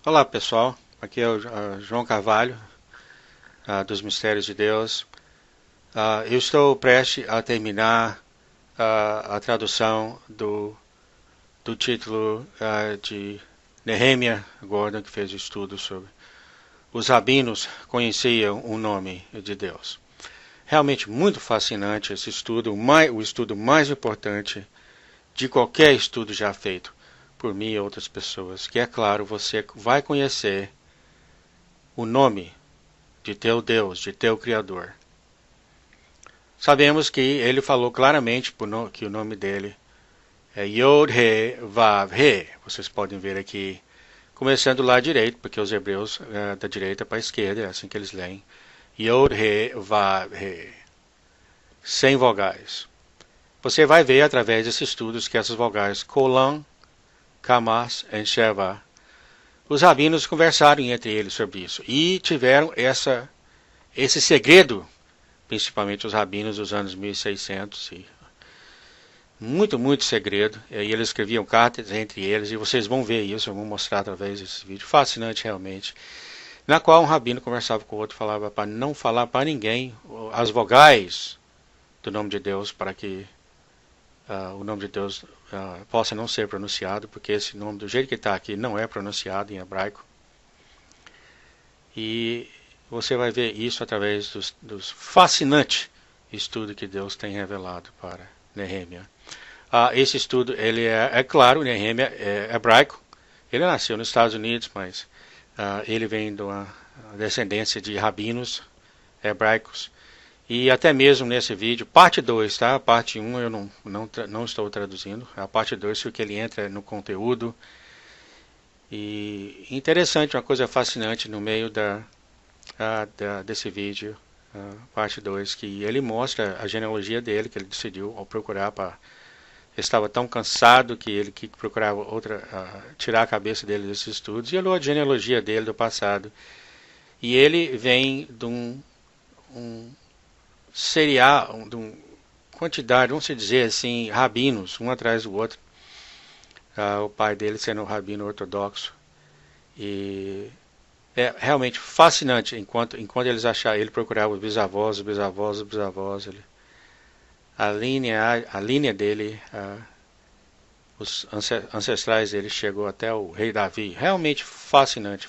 Olá pessoal, aqui é o João Carvalho, dos Mistérios de Deus. Eu estou prestes a terminar a tradução do título de Nehemiah Gordon, que fez o estudo sobre os rabinos conheciam o nome de Deus. Realmente muito fascinante esse estudo, o estudo mais importante de qualquer estudo já feito por mim e outras pessoas, que é claro, você vai conhecer o nome de teu Deus, de teu Criador. Sabemos que ele falou claramente que o nome dele é Yod-He-Vav-He. Vocês podem ver aqui, começando lá direito, porque os hebreus da direita para a esquerda, é assim que eles leem. Yod-He-Vav-He. Sem vogais. Você vai ver através desses estudos que essas vogais Kolan, Kamas e Sheva, os rabinos conversaram entre eles sobre isso e tiveram esse segredo, principalmente os rabinos dos anos 1600, e muito segredo, e eles escreviam cartas entre eles, e vocês vão ver isso, eu vou mostrar através desse vídeo, fascinante realmente, na qual um rabino conversava com o outro, falava para não falar para ninguém as vogais do nome de Deus, para que o nome de Deus possa não ser pronunciado, porque esse nome, do jeito que está aqui, não é pronunciado em hebraico. E você vai ver isso através dos fascinantes estudos que Deus tem revelado para Nehemia. Esse estudo, ele é claro, Nehemia é hebraico. Ele nasceu nos Estados Unidos, mas ele vem de uma descendência de rabinos hebraicos. E até mesmo nesse vídeo, parte 2, tá? A parte 1 eu não estou traduzindo. A parte 2 porque ele entra no conteúdo. E interessante, uma coisa fascinante no meio desse vídeo, parte 2, que ele mostra a genealogia dele, que ele decidiu ao procurar para... Estava tão cansado que ele procurava tirar a cabeça dele desses estudos, e olhou a genealogia dele do passado. E ele vem de um serial, de uma quantidade, vamos dizer assim, rabinos, um atrás do outro. O pai dele sendo um rabino ortodoxo. E é realmente fascinante, enquanto eles acharam, ele procurava os bisavós, a linha dele, os ancestrais dele chegou até o rei Davi. Realmente fascinante.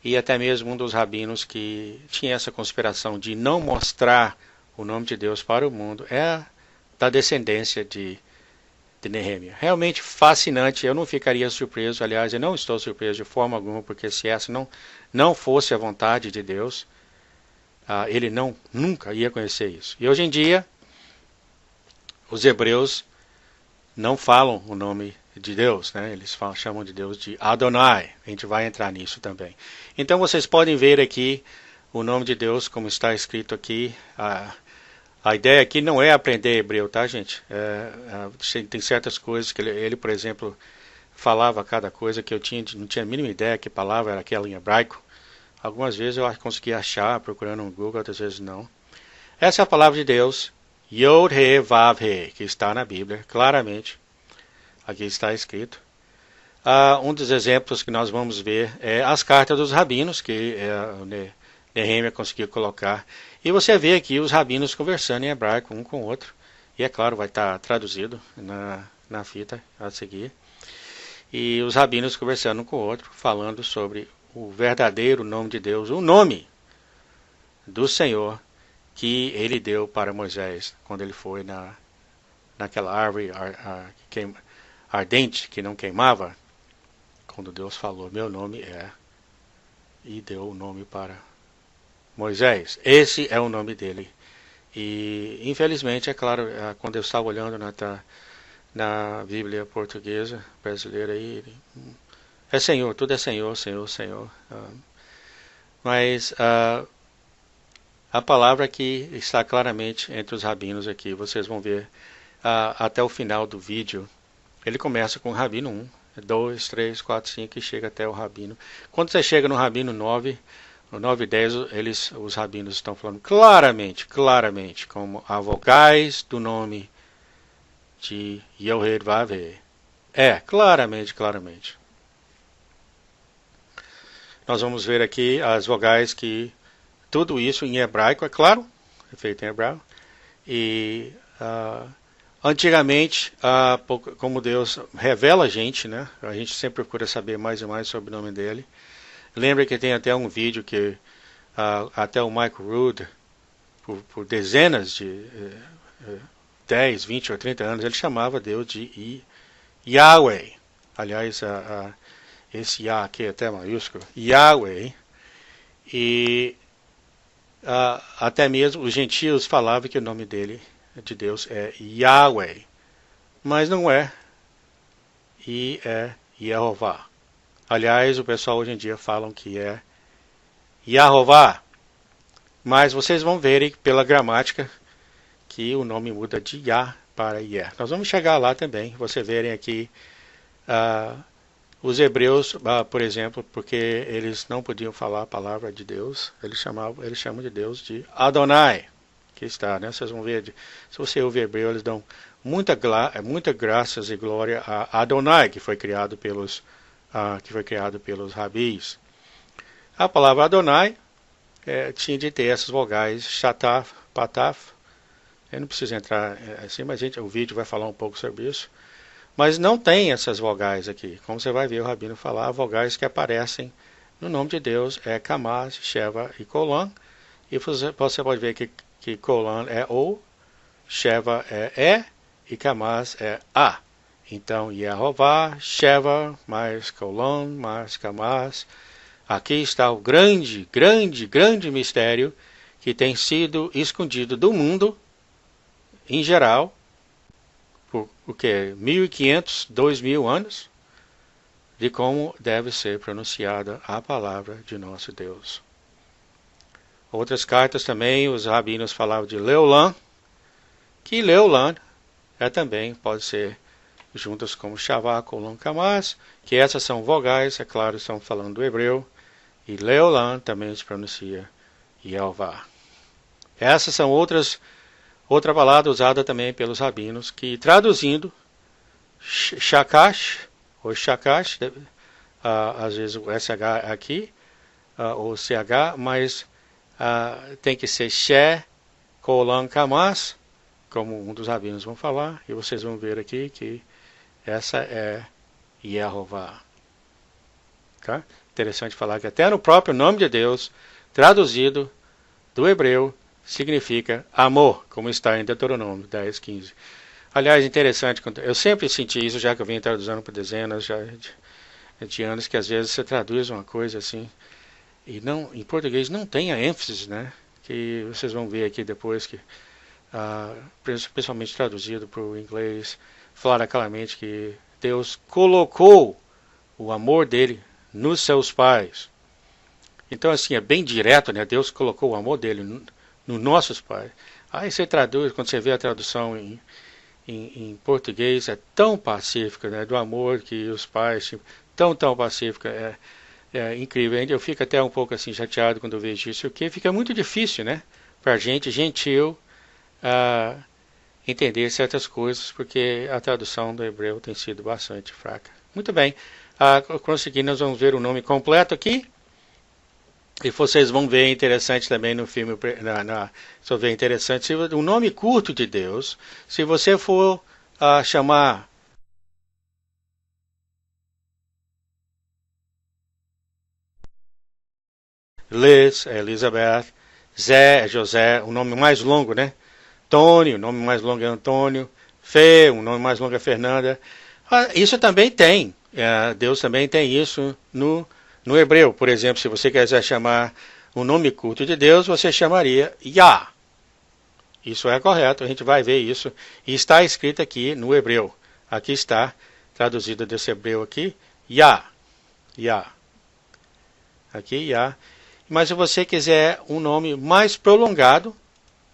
E até mesmo um dos rabinos que tinha essa conspiração de não mostrar o nome de Deus para o mundo é da descendência de Nehemia. Realmente fascinante, eu não ficaria surpreso, aliás, eu não estou surpreso de forma alguma, porque se essa não fosse a vontade de Deus, ele nunca ia conhecer isso. E hoje em dia, os hebreus não falam o nome de Deus, né? Eles chamam de Deus de Adonai. A gente vai entrar nisso também. Então vocês podem ver aqui o nome de Deus, como está escrito aqui. A ideia aqui não é aprender hebreu, tá, gente? Tem certas coisas que ele, por exemplo, falava cada coisa que eu não tinha a mínima ideia que palavra era aquela em hebraico. Algumas vezes eu consegui achar procurando no Google, outras vezes não. Essa é a palavra de Deus, Yod-He-Vav-He, que está na Bíblia, claramente. Aqui está escrito. Um dos exemplos que nós vamos ver é as cartas dos rabinos, que Nehemia conseguiu colocar. E você vê aqui os rabinos conversando em hebraico um com o outro. E é claro, vai estar traduzido na fita a seguir. E os rabinos conversando um com o outro, falando sobre o verdadeiro nome de Deus, o nome do Senhor que ele deu para Moisés quando ele foi naquela árvore ardente que não queimava, quando Deus falou, meu nome é, e deu o nome para Moisés. Esse é o nome dele. E infelizmente, é claro, quando eu estava olhando na Bíblia portuguesa, brasileira aí, é Senhor, tudo é Senhor. Mas a palavra aqui está claramente entre os rabinos aqui. Vocês vão ver até o final do vídeo. Ele começa com o rabino 1, 2, 3, 4, 5 e chega até o rabino. Quando você chega no rabino 9, no 9 e 10, os rabinos estão falando claramente, como a vogais do nome de Yod-Vav-He. Claramente. nós vamos ver aqui as vogais que tudo isso em hebraico, é claro, é feito em hebraico. E antigamente, como Deus revela a gente, né? A gente sempre procura saber mais e mais sobre o nome dele. Lembra que tem até um vídeo que até o Michael Rood, por dezenas de 10, 20 ou 30 anos, ele chamava Deus de Yahweh. Aliás, esse Yah aqui é até maiúsculo, Yahweh. E até mesmo os gentios falavam que o nome dele, de Deus, é Yahweh. Mas não é. E é Yehová. Aliás, o pessoal hoje em dia falam que é Yahová. Mas vocês vão ver pela gramática que o nome muda de Yah para Yeh. Nós vamos chegar lá também. Vocês verem aqui os hebreus, por exemplo, porque eles não podiam falar a palavra de Deus, eles chamam de Deus de Adonai. Que está, né? Vocês vão ver, se você ouvir hebreu, eles dão muita graças e glória a Adonai, que foi criado pelos rabis. A palavra Adonai tinha de ter essas vogais Shataf, Pataf. Eu não preciso entrar assim, mas o vídeo vai falar um pouco sobre isso. Mas não tem essas vogais aqui. Como você vai ver o Rabino falar, vogais que aparecem no nome de Deus é Kamaz, Sheva e Kolan. E você pode ver que Kolan é O, Sheva é E Kamaz é A. Então, Yehová, Sheva, mais Kolan, mais Kamaz. Aqui está o grande mistério que tem sido escondido do mundo, em geral, por o que? 1.500, 2.000 anos, de como deve ser pronunciada a palavra de nosso Deus. Outras cartas também, os rabinos falavam de Leolam, que Leolam também pode ser juntas como Shavá, Kolam, Kamaz, que essas são vogais, é claro, estão falando do hebreu, e Leolam também se pronuncia Yehová. Essas são outra palavra usada também pelos rabinos, que traduzindo, Shakash, ou Shakash, às vezes o SH aqui, ou CH, mas tem que ser She, Kolam, Kamaz, como um dos rabinos vão falar, e vocês vão ver aqui que essa é Yehová. Tá? Interessante falar que até no próprio nome de Deus, traduzido do hebreu, significa amor, como está em Deuteronômio 10:15. Aliás, interessante, eu sempre senti isso, já que eu venho traduzindo por dezenas de anos, que às vezes você traduz uma coisa assim, e não, em português não tem a ênfase, né? Que vocês vão ver aqui depois, que principalmente traduzido para o inglês, fala claramente que Deus colocou o amor dele nos seus pais. Então, assim, é bem direto, né? Deus colocou o amor dele nos nossos pais. Aí você traduz, quando você vê a tradução em português, é tão pacífica, né? Do amor que os pais, tipo, tão pacífica, é incrível. Eu fico até um pouco assim chateado quando eu vejo isso, porque fica muito difícil, né? Para a gente gentil entender certas coisas, porque a tradução do hebreu tem sido bastante fraca. Muito bem, conseguindo, nós vamos ver o nome completo aqui. E vocês vão ver interessante também no filme, só ver interessante, o nome curto de Deus, se você for chamar Liz, é Elizabeth, Zé é José, o nome mais longo, né? Tony, o nome mais longo é Antônio, Fê, o nome mais longo é Fernanda. Isso também tem, Deus também tem isso no hebreu. Por exemplo, se você quiser chamar o nome curto de Deus, você chamaria Yah. Isso é correto, a gente vai ver isso. E está escrito aqui no hebreu. Aqui está, traduzido desse hebreu aqui, Yah. Yah. Aqui, Yah. Mas se você quiser um nome mais prolongado,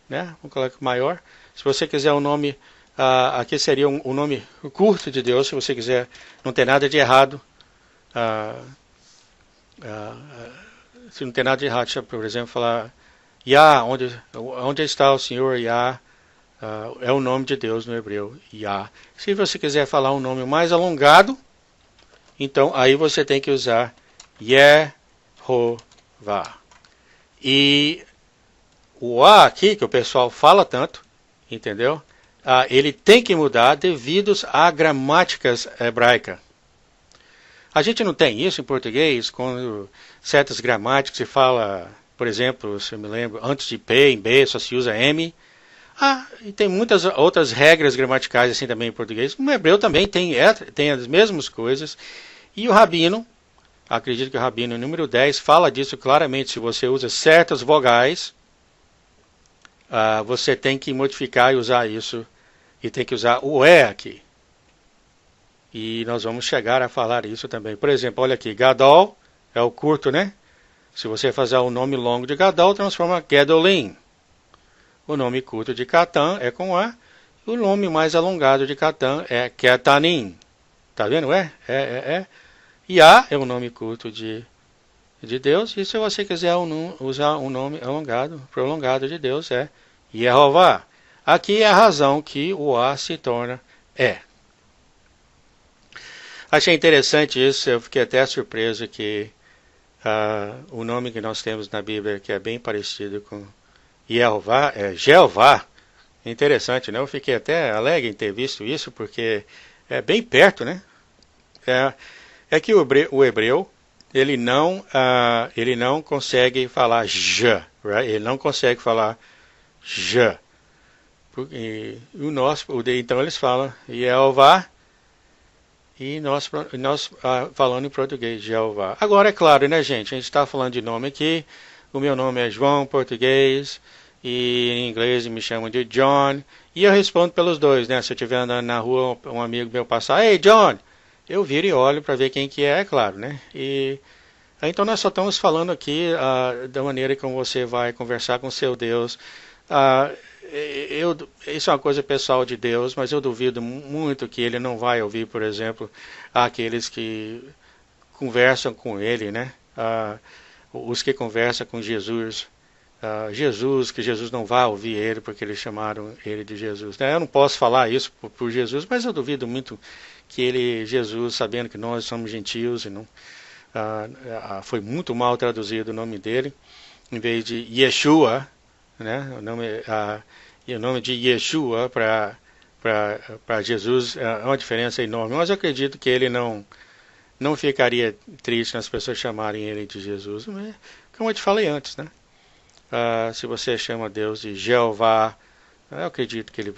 né? Vamos colocar maior. Se você quiser um nome, aqui seria um nome curto de Deus, se você quiser, não tem nada de errado. Se não tem nada de errado, por exemplo, falar Yah, onde está o Senhor Yah, é o nome de Deus no hebreu, Yah. Se você quiser falar um nome mais alongado, então aí você tem que usar Yehová. E o A aqui, que o pessoal fala tanto, entendeu? Ele tem que mudar devido à gramáticas hebraica. A gente não tem isso em português, quando certas gramáticas se fala, por exemplo, se eu me lembro, antes de P, em B, só se usa M. E tem muitas outras regras gramaticais assim também em português. No hebreu também tem as mesmas coisas. E o Rabino, acredito que o Rabino número 10 fala disso claramente. Se você usa certas vogais, você tem que modificar e usar isso. E tem que usar o E aqui. E nós vamos chegar a falar isso também. Por exemplo, olha aqui, Gadol é o curto, né? Se você fazer o nome longo de Gadol, transforma Gedolim. O nome curto de Catan é com A. E o nome mais alongado de Catan é Ketanim. Tá vendo? E A é o nome curto de Deus. E se você quiser usar um nome prolongado de Deus, é Yehová. Aqui é a razão que o A se torna E. Achei interessante isso, eu fiquei até surpreso que o nome que nós temos na Bíblia, que é bem parecido com Yehová, é Jeová. Interessante, né? Eu fiquei até alegre em ter visto isso, porque é bem perto, né? É que o hebreu, ele não consegue falar J, right? Ele não consegue falar J. Então eles falam Yehová, e nós falando em português, Jeová. Agora, é claro, né, gente? A gente está falando de nome aqui. O meu nome é João, em português. E em inglês me chamam de John. E eu respondo pelos dois, né? Se eu estiver andando na rua, um amigo meu passar, Ei, John! Eu viro e olho para ver quem que é claro, né? Então nós só estamos falando aqui da maneira como você vai conversar com seu Deus. Isso é uma coisa pessoal de Deus, mas eu duvido muito que ele não vai ouvir, por exemplo, aqueles que conversam com ele, né? Os que conversam com Jesus. Que Jesus não vai ouvir ele porque eles chamaram ele de Jesus. Eu não posso falar isso por Jesus, mas eu duvido muito que Jesus, sabendo que nós somos gentios, e não, foi muito mal traduzido o nome dele, em vez de Yeshua, né? O nome de Yeshua para Jesus é uma diferença enorme. Mas eu acredito que ele não ficaria triste nas pessoas chamarem ele de Jesus. Mas, como eu te falei antes, né? Se você chama Deus de Jeová, eu acredito que ele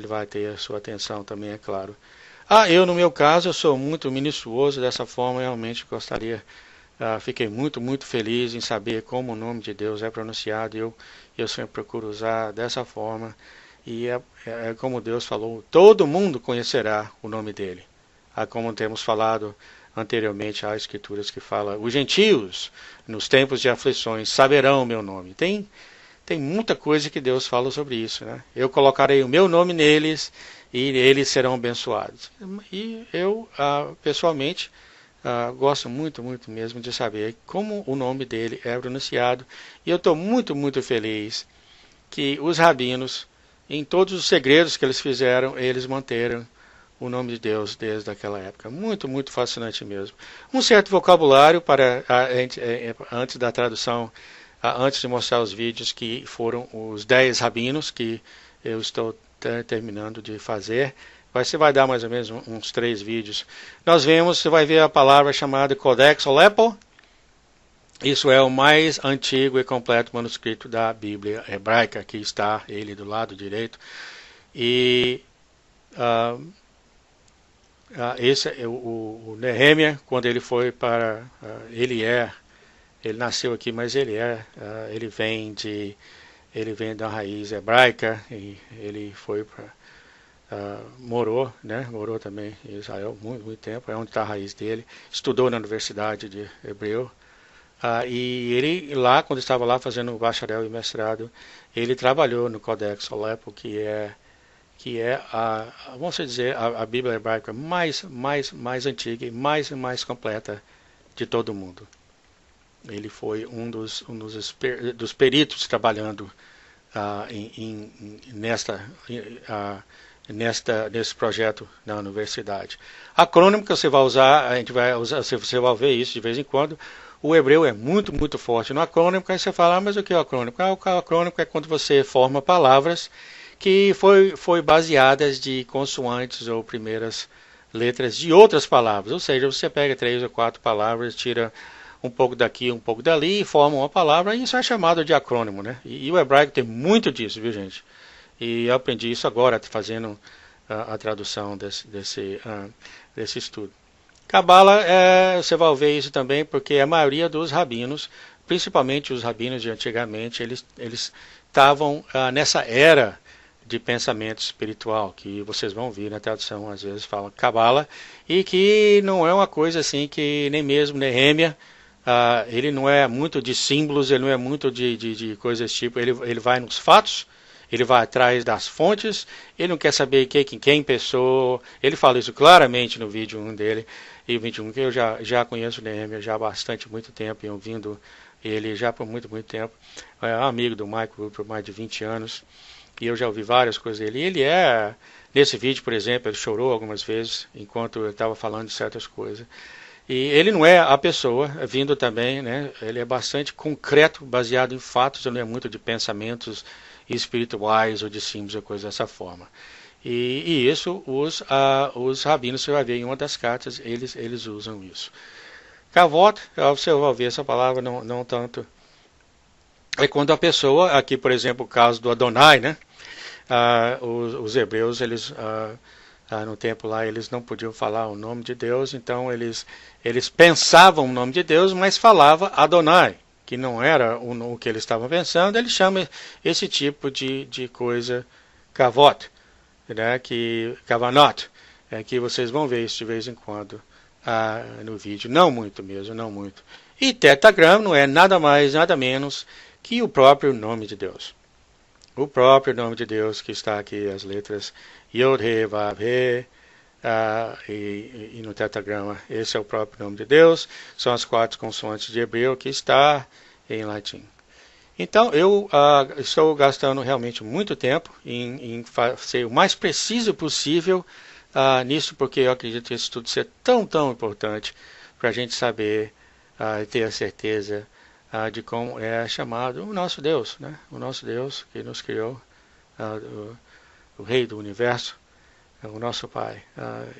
vai ter a sua atenção também, é claro. Eu no meu caso, eu sou muito minucioso dessa forma, realmente gostaria, fiquei muito, muito feliz em saber como o nome de Deus é pronunciado. Eu sempre procuro usar dessa forma, e é como Deus falou, todo mundo conhecerá o nome dele. Como temos falado anteriormente, há escrituras que falam, os gentios, nos tempos de aflições, saberão o meu nome. Tem muita coisa que Deus fala sobre isso, né? Eu colocarei o meu nome neles, e eles serão abençoados. E eu, pessoalmente, gosto muito, muito mesmo de saber como o nome dele é pronunciado. E eu estou muito, muito feliz que os rabinos, em todos os segredos que eles fizeram, eles manteram o nome de Deus desde aquela época. Muito, muito fascinante mesmo. Um certo vocabulário para antes da tradução, antes de mostrar os vídeos que foram os 10 rabinos que eu estou terminando de fazer. Você vai dar mais ou menos uns 3 vídeos. Você vai ver a palavra chamada Codex Aleppo. Isso é o mais antigo e completo manuscrito da Bíblia hebraica. Aqui está ele do lado direito. E esse é o Nehemia, quando ele foi para... ele nasceu aqui, mas ele vem da raiz hebraica, e ele foi para... morou também em Israel muito, muito tempo, é onde está a raiz dele. Estudou na Universidade de Hebreu. E ele lá, quando estava lá fazendo o bacharel e mestrado, ele trabalhou no Codex Aleppo, que é vamos dizer, a Bíblia hebraica mais antiga e mais completa de todo o mundo. Ele foi um dos peritos trabalhando nesse projeto na universidade. Acrônimo que você vai usar, a gente vai usar, você vai ver isso de vez em quando. O hebreu é muito, muito forte no acrônimo. Aí você fala, mas o que é o acrônimo? O acrônimo é quando você forma palavras que foi baseadas de consoantes ou primeiras letras de outras palavras. Ou seja, você pega 3 ou 4 palavras, tira um pouco daqui, um pouco dali e forma uma palavra. E isso é chamado de acrônimo, né? E o hebraico tem muito disso, viu, gente? E eu aprendi isso agora, fazendo a tradução desse estudo. Cabala, você vai ver isso também, porque a maioria dos rabinos, principalmente os rabinos de antigamente, eles estavam nessa era de pensamento espiritual, que vocês vão ver na tradução, às vezes fala Cabala, e que não é uma coisa assim que nem mesmo Nehemia, ele não é muito de símbolos, ele não é muito de coisas tipo, ele vai nos fatos, ele vai atrás das fontes, ele não quer saber quem pensou, ele fala isso claramente no vídeo 1 dele, e o vídeo 1 que eu já conheço o Nehemia já há muito tempo, e ouvindo ele já por muito, muito tempo, é um amigo do Michael por mais de 20 anos, e eu já ouvi várias coisas dele, e ele nesse vídeo, por exemplo, ele chorou algumas vezes, enquanto eu estava falando de certas coisas, e ele não é a pessoa, vindo também, né? Ele é bastante concreto, baseado em fatos, ele não é muito de pensamentos espirituais ou de símbolos ou coisa dessa forma. E isso os rabinos, você vai ver em uma das cartas, eles usam isso. Kavod, você vai ver essa palavra, não tanto. É quando a pessoa, aqui por exemplo o caso do Adonai, né? Os hebreus, eles no tempo lá eles não podiam falar o nome de Deus, então eles pensavam o nome de Deus, mas falava Adonai, que não era o que eles estavam pensando. Ele chama esse tipo de coisa Kavod, né, Kavanot, que vocês vão ver isso de vez em quando no vídeo, não muito mesmo, não muito. E Tetragrama não é nada mais, nada menos que o próprio nome de Deus. O próprio nome de Deus que está aqui, as letras Yod, He, Vav, He, e no tetragrama, esse é o próprio nome de Deus, são as 4 consoantes de hebreu que está em latim. Então, eu estou gastando realmente muito tempo em ser o mais preciso possível nisso, porque eu acredito que isso tudo ser tão importante para a gente saber ter a certeza de como é chamado o nosso Deus, né? O nosso Deus que nos criou, o Rei do Universo, o nosso Pai.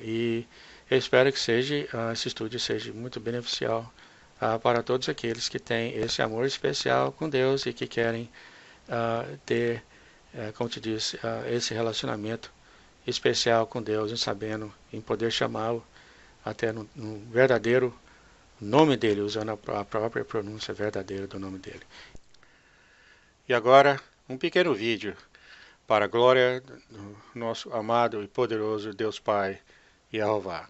E eu espero que esse estudo seja muito beneficial para todos aqueles que têm esse amor especial com Deus e que querem ter, como te disse, esse relacionamento especial com Deus, em poder chamá-lo até no verdadeiro nome dele, usando a própria pronúncia verdadeira do nome dele. E agora, um pequeno vídeo para a glória do nosso amado e poderoso Deus Pai, Jeová.